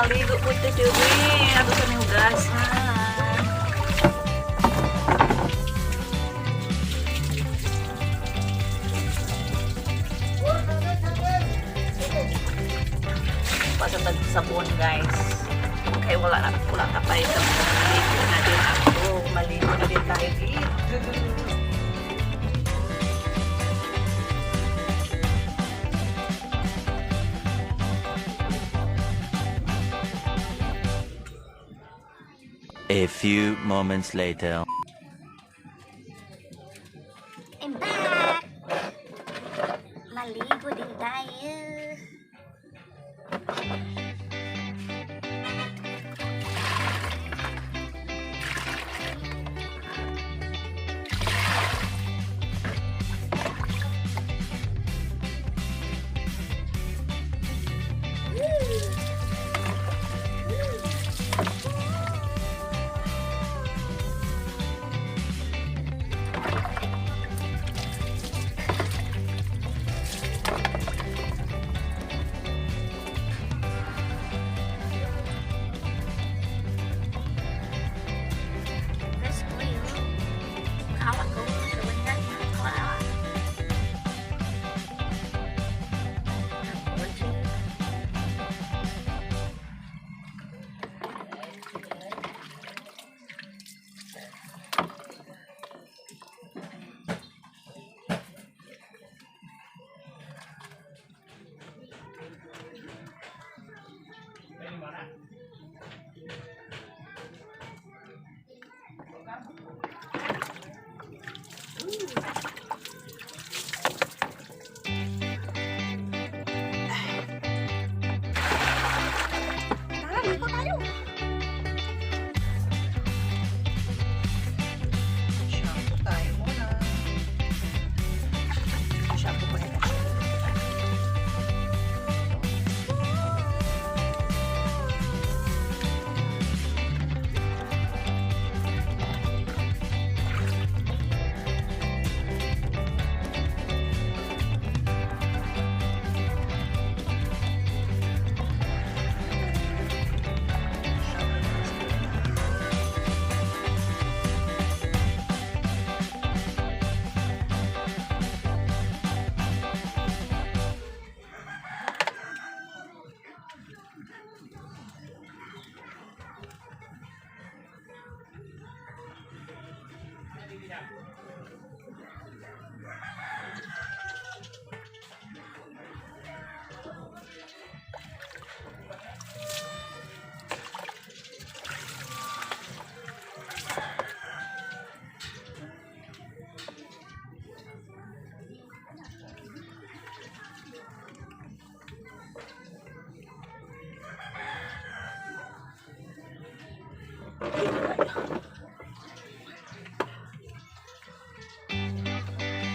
maligo po ito Joey. Ato sa may hugasan. Pasatag sabon guys. Kaya wala ka pa rin sa maligo na din ako. Maligo na din tayo dito. A few moments later. I'm back! Maligo din tayo.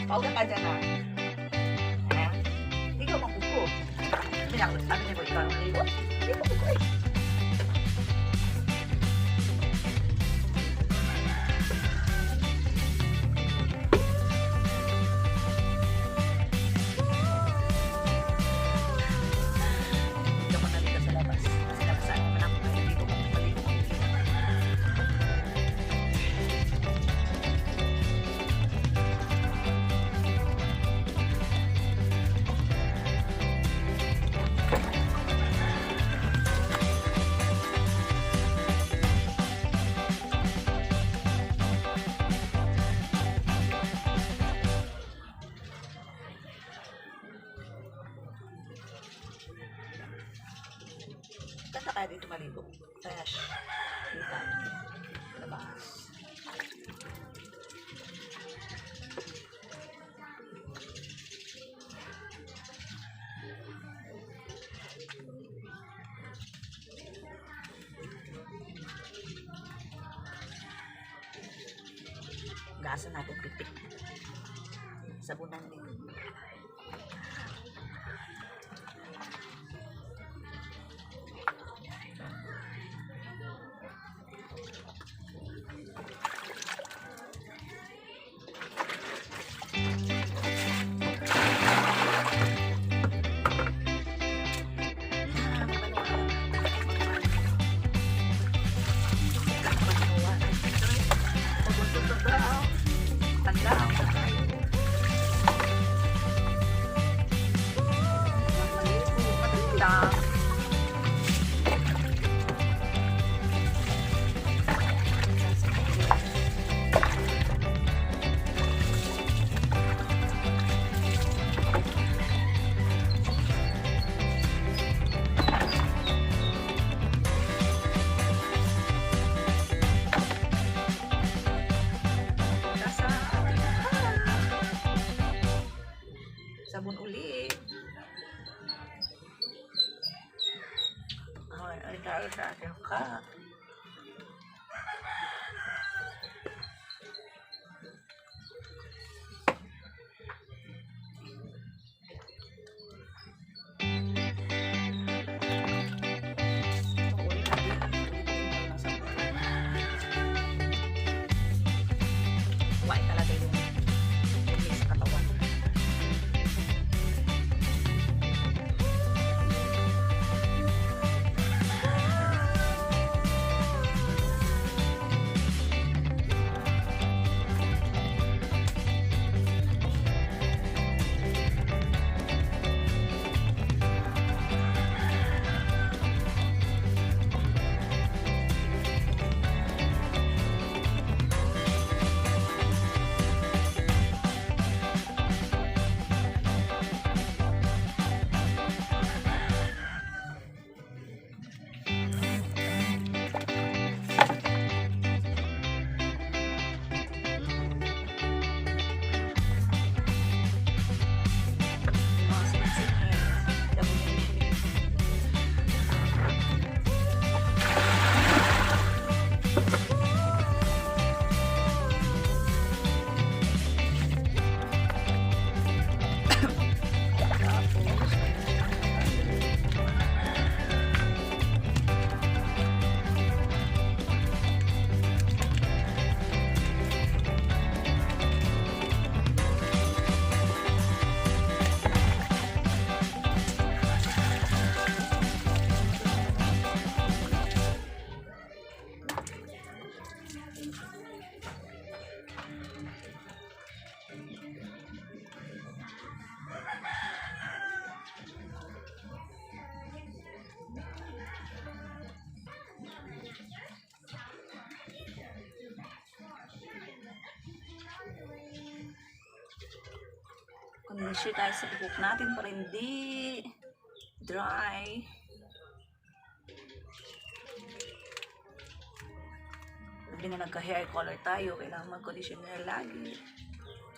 Pauga ka dyan ah. Ayan. Hindi ka mapupo. Sabi niya ko ikaw ang maligo. Hindi ko mapupo eh. Hindi ako nalito sa labas. Kasi nakasaan naman ako kayo. Hindi ko maligo. Kanta tayo dito maligo. Fresh. Kita. Labas. Gasan natin pipik. Sabunan din. tayo sa ating cup. White talaga yung mix sa katawan. Conditioner tayo sa buhok natin para hindi dry. Pag na nagka-hair color tayo, kailangan mag-conditioner lagi.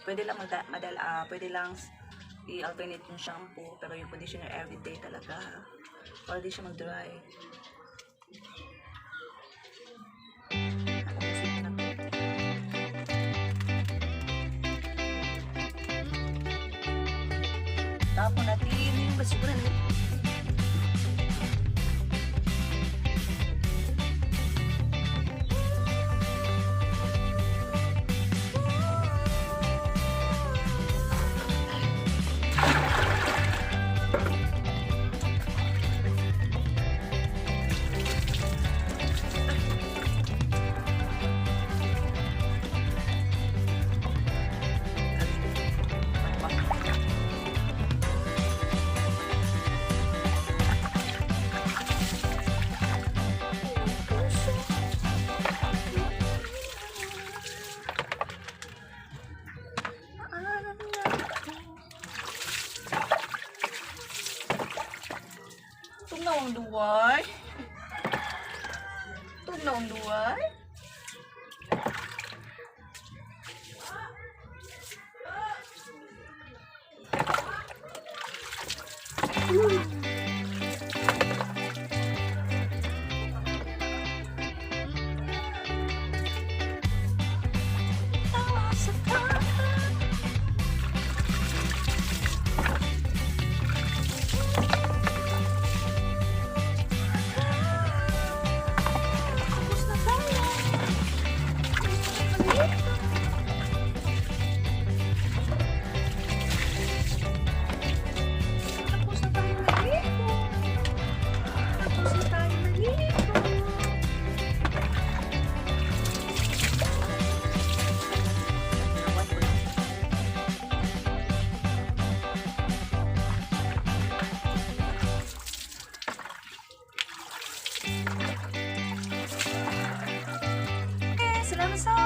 Pwede lang pwede lang i-alternate yung shampoo, pero yung conditioner everyday talaga para di siya mag-dry. Tapon natin yung basura na. Tugnaw ang duway. Tugnaw ang duway. Salamat sa